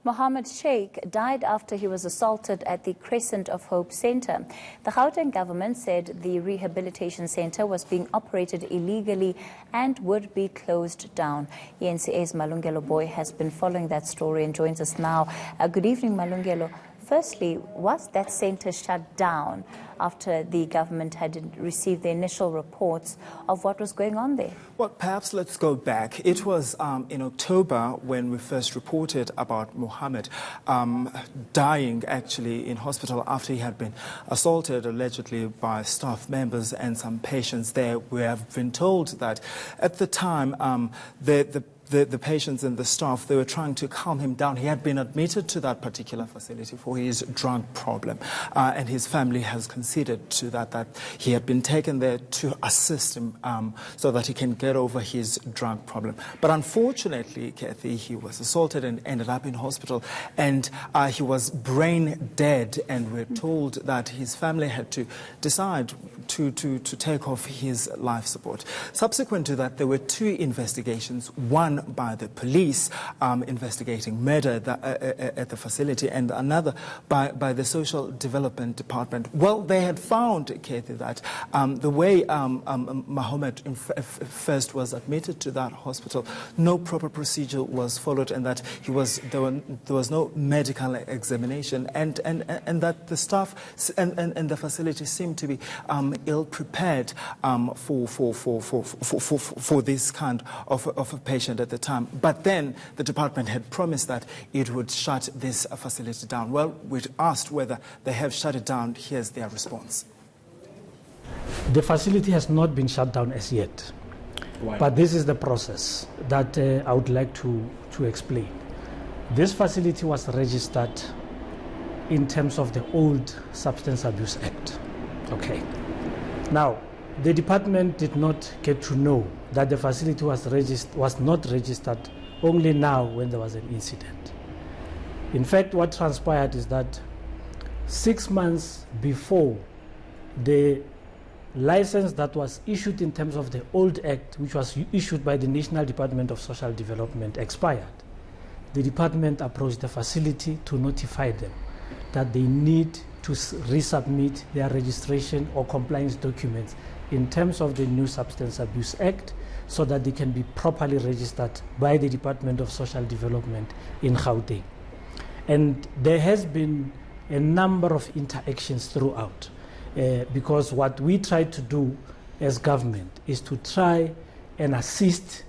Mohammed Shaik died after he was assaulted at the Crescent of Hope Centre. The Gauteng Government said the rehabilitation centre was being operated illegally and would be closed down. ENCA's Malungelo Boy has been following that story and joins us now. Good evening, Malungelo. Firstly, was that centre shut down after the government had received the initial reports of what was going on there? Well, perhaps let's go back. It was in October when we first reported about Mohammed dying actually in hospital after he had been assaulted allegedly by staff members and some patients there. We have been told that at the time the patients and the staff, they were trying to calm him down. He had been admitted to that particular facility for his drug problem, and his family has conceded to that he had been taken there to assist him so that he can get over his drug problem. But unfortunately, Kathy, he was assaulted and ended up in hospital, and he was brain dead, and we're told that his family had to decide to take off his life support. Subsequent to that, there were two investigations, one by the police investigating murder at the facility, and another by the Social Development Department. Well, they had found, Kathy, that the way Mohammed first was admitted to that hospital, no proper procedure was followed, and that there was no medical examination, and that the staff and the facility seemed to be ill-prepared for this kind of a patient at the time. But then the department had promised that it would shut this facility down. Well, we asked whether they have shut it down. Here's their response. The facility has not been shut down as yet. Why? But this is the process that I would like to explain. This facility was registered in terms of the old Substance Abuse Act. Okay. Now, the department did not get to know that the facility was not registered only now when there was an incident. In fact, what transpired is that 6 months before the license that was issued in terms of the old act, which was issued by the National Department of Social Development, expired, the department approached the facility to notify them that they need to resubmit their registration or compliance documents in terms of the new Substance Abuse Act, so that they can be properly registered by the Department of Social Development in Gauteng. And there has been a number of interactions throughout, because what we try to do as government is to try and assist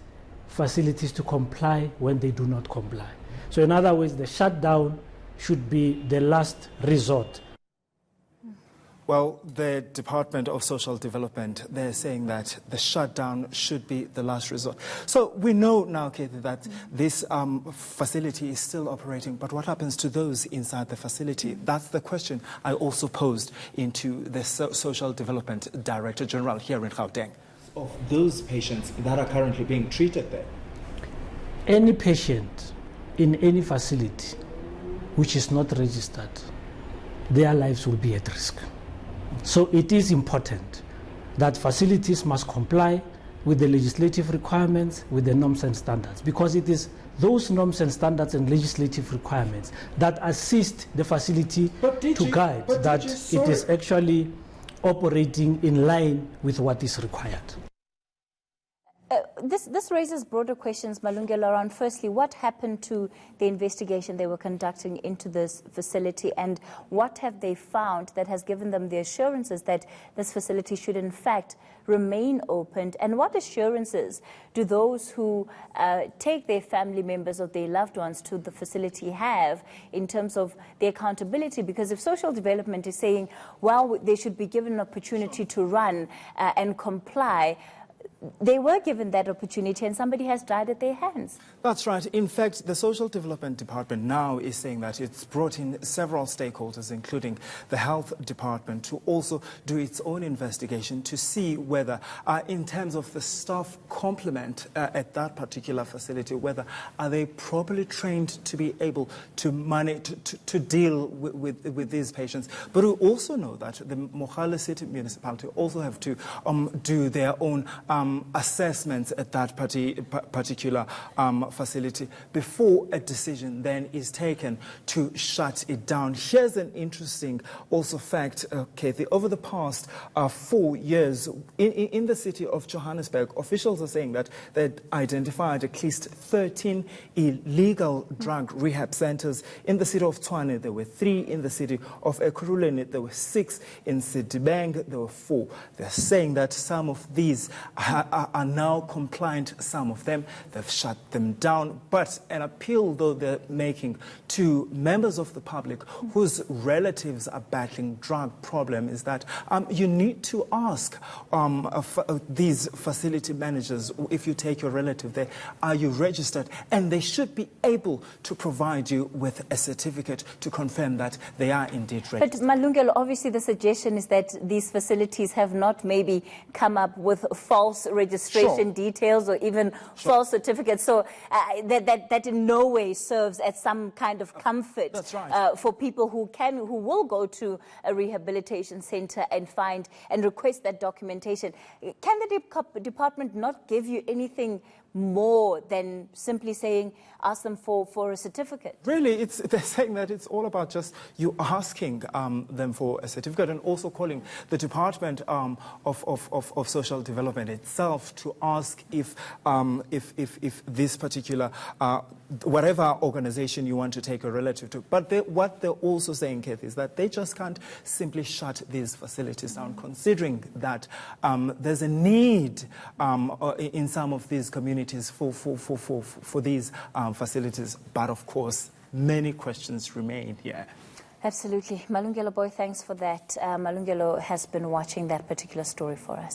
facilities to comply when they do not comply. So in other words, the shutdown should be the last resort. Well, the Department of Social Development, they're saying that the shutdown should be the last resort. So we know now, Katie, that this facility is still operating, but what happens to those inside the facility? That's the question I also posed into the Social Development Director General here in Gauteng. Of those patients that are currently being treated there? Any patient in any facility which is not registered, their lives will be at risk. So it is important that facilities must comply with the legislative requirements, with the norms and standards, because it is those norms and standards and legislative requirements that assist the facility to guide that it is actually operating in line with what is required. This raises broader questions, Malungelo, around firstly, what happened to the investigation they were conducting into this facility, and what have they found that has given them the assurances that this facility should in fact remain open, and what assurances do those who take their family members or their loved ones to the facility have in terms of the accountability? Because if social development is saying, well, they should be given an opportunity to run and comply, they were given that opportunity and somebody has died at their hands. That's right. In fact, the Social Development Department now is saying that it's brought in several stakeholders, including the Health Department, to also do its own investigation to see whether, in terms of the staff complement at that particular facility, whether are they properly trained to be able to manage, to deal with these patients. But we also know that the Mogale City Municipality also have to do their own assessments at that particular facility before a decision then is taken to shut it down. Here's an interesting also fact, Kathy. Over the past 4 years in the city of Johannesburg, officials are saying that they'd identified at least 13 illegal drug rehab centers. In the city of Tshwane, there were 3. In the city of Ekurhuleni, there were 6. In Sedibeng, there were 4. They're saying that some of these are now compliant. Some of them, they've shut them down. But an appeal, though, they're making to members of the public whose relatives are battling drug problem is that you need to ask these facility managers, if you take your relative there, are you registered? And they should be able to provide you with a certificate to confirm that they are indeed registered. But Malungelo, obviously the suggestion is that these facilities have not maybe come up with false registration details or even false certificates, so that in no way serves as some kind of comfort for people who will go to a rehabilitation center and find and request that documentation. Can the department not give you anything more than simply saying ask them for a certificate? Really, they're saying that it's all about just you asking them for a certificate, and also calling the Department of Social Development itself to ask if this particular whatever organization you want to take a relative to. But what they're also saying, Keith, is that they just can't simply shut these facilities down, considering that there's a need in some of these communities for these facilities. But of course, many questions remain here. Absolutely. Malungelo Boy, thanks for that. Malungelo has been watching that particular story for us.